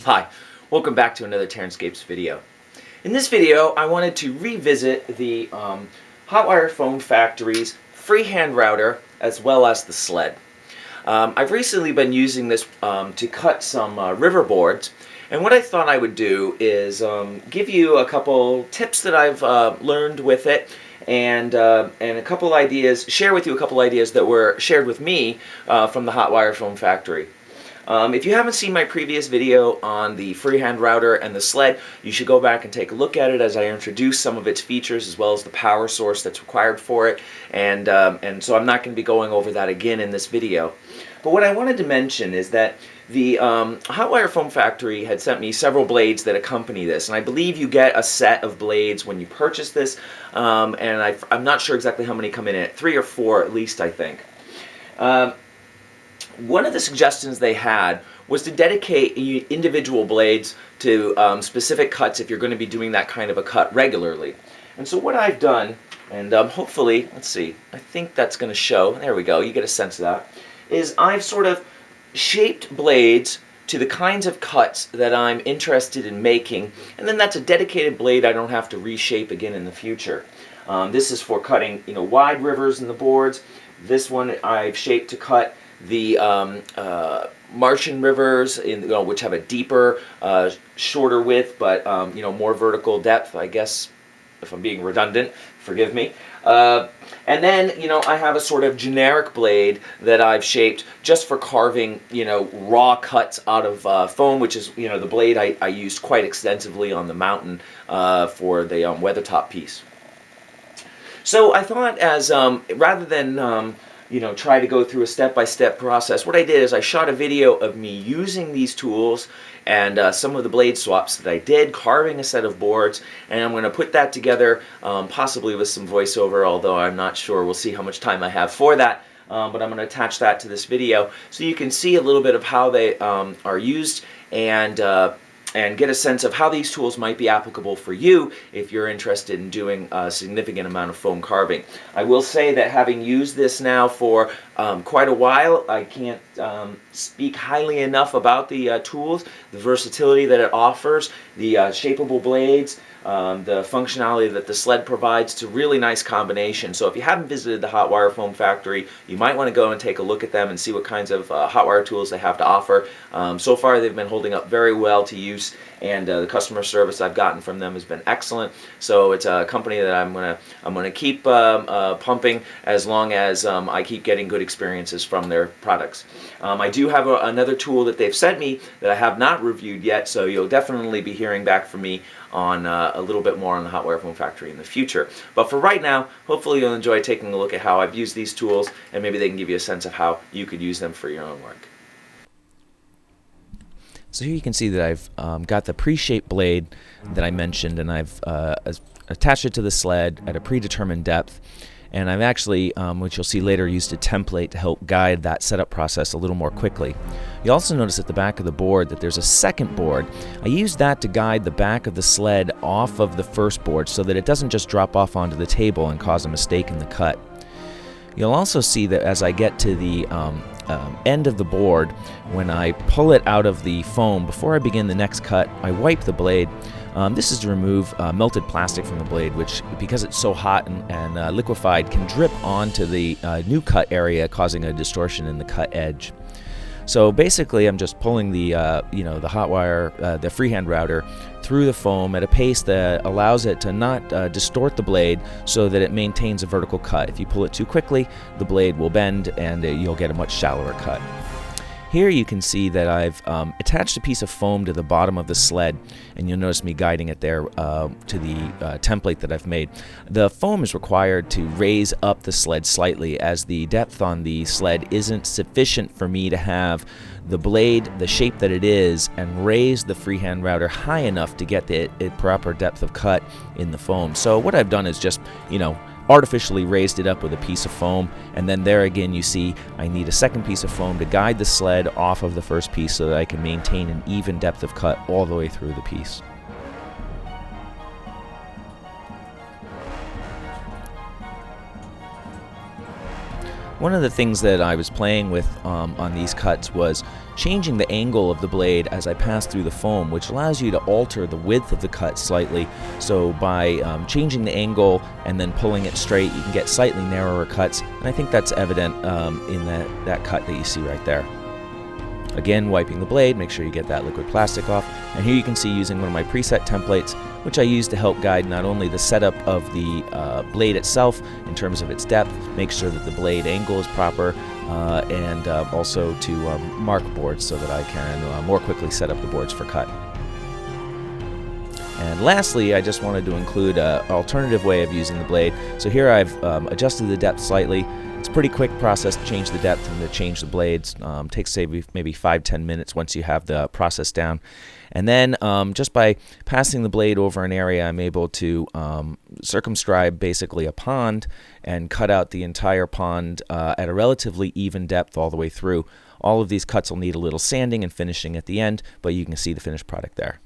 Hi, welcome back to another TerranScapes video. In this video, I wanted to revisit the Hotwire Foam Factory's freehand router as well as the sled. I've recently been using this to cut some river boards, and what I thought I would do is give you a couple tips that I've learned with it, and a couple ideas, share with you a couple ideas that were shared with me from the Hotwire Foam Factory. If you haven't seen my previous video on the freehand router and the sled, you should go back and take a look at it as I introduce some of its features as well as the power source that's required for it, and so I'm not going to be going over that again in this video. But what I wanted to mention is that the Hotwire Foam Factory had sent me several blades that accompany this, and I believe you get a set of blades when you purchase this, and I'm not sure exactly how many come in it, 3 or 4 at least, I think. One of the suggestions they had was to dedicate individual blades to specific cuts if you're going to be doing that kind of a cut regularly. And so what I've done, and hopefully, let's see, I think that's going to show, there we go, you get a sense of that, is I've sort of shaped blades to the kinds of cuts that I'm interested in making, and then that's a dedicated blade I don't have to reshape again in the future. This is for cutting, wide rivers in the boards. This one I've shaped to cut the Martian rivers, which have a deeper, shorter width, but more vertical depth. I guess, if I'm being redundant, forgive me. And then I have a sort of generic blade that I've shaped just for carving raw cuts out of foam, which is the blade I used quite extensively on the mountain for the weathertop piece. So I thought, as rather than try to go through a step-by-step process, what I did is I shot a video of me using these tools and some of the blade swaps that I did, carving a set of boards, and I'm going to put that together, possibly with some voiceover, although I'm not sure. We'll see how much time I have for that, but I'm going to attach that to this video so you can see a little bit of how they are used and get a sense of how these tools might be applicable for you if you're interested in doing a significant amount of foam carving. I will say that having used this now for quite a while, I can't speak highly enough about the tools, the versatility that it offers, the shapeable blades, the functionality that the sled provides. It's a really nice combination. So if you haven't visited the Hotwire Foam Factory, you might want to go and take a look at them and see what kinds of hotwire tools they have to offer. So far they've been holding up very well to use, and the customer service I've gotten from them has been excellent. So it's a company that I'm gonna keep pumping as long as I keep getting good experiences from their products. I do have another tool that they've sent me that I have not reviewed yet, so you'll definitely be hearing back from me on a little bit more on the Hotwire Foam Factory in the future. But for right now, hopefully you'll enjoy taking a look at how I've used these tools, and maybe they can give you a sense of how you could use them for your own work. So here you can see that I've got the pre-shaped blade that I mentioned, and I've attached it to the sled at a predetermined depth. And I've actually, which you'll see later, used a template to help guide that setup process a little more quickly. You also notice at the back of the board that there's a second board. I used that to guide the back of the sled off of the first board so that it doesn't just drop off onto the table and cause a mistake in the cut. You'll also see that as I get to the end of the board, when I pull it out of the foam, before I begin the next cut, I wipe the blade. This is to remove melted plastic from the blade, which, because it's so hot and liquefied, can drip onto the new cut area, causing a distortion in the cut edge. So basically, I'm just pulling the the Hotwire, the freehand router, through the foam at a pace that allows it to not distort the blade, so that it maintains a vertical cut. If you pull it too quickly, the blade will bend and you'll get a much shallower cut. Here you can see that I've attached a piece of foam to the bottom of the sled, and you'll notice me guiding it there to the template that I've made. The foam is required to raise up the sled slightly, as the depth on the sled isn't sufficient for me to have the blade the shape that it is and raise the freehand router high enough to get the proper depth of cut in the foam. So what I've done is just, artificially raised it up with a piece of foam, and then there again you see I need a second piece of foam to guide the sled off of the first piece so that I can maintain an even depth of cut all the way through the piece. One of the things that I was playing with on these cuts was changing the angle of the blade as I pass through the foam, which allows you to alter the width of the cut slightly. So by changing the angle and then pulling it straight, you can get slightly narrower cuts, and I think that's evident in that cut that you see right there. Again, wiping the blade, make sure you get that liquid plastic off. And here you can see using one of my preset templates, which I use to help guide not only the setup of the blade itself in terms of its depth, make sure that the blade angle is proper, and also to mark boards so that I can more quickly set up the boards for cut. And lastly, I just wanted to include an alternative way of using the blade. So here I've adjusted the depth slightly. It's a pretty quick process to change the depth and to change the blades. Takes say maybe 5-10 minutes once you have the process down. And then just by passing the blade over an area, I'm able to circumscribe basically a pond and cut out the entire pond at a relatively even depth all the way through. All of these cuts will need a little sanding and finishing at the end, but you can see the finished product there.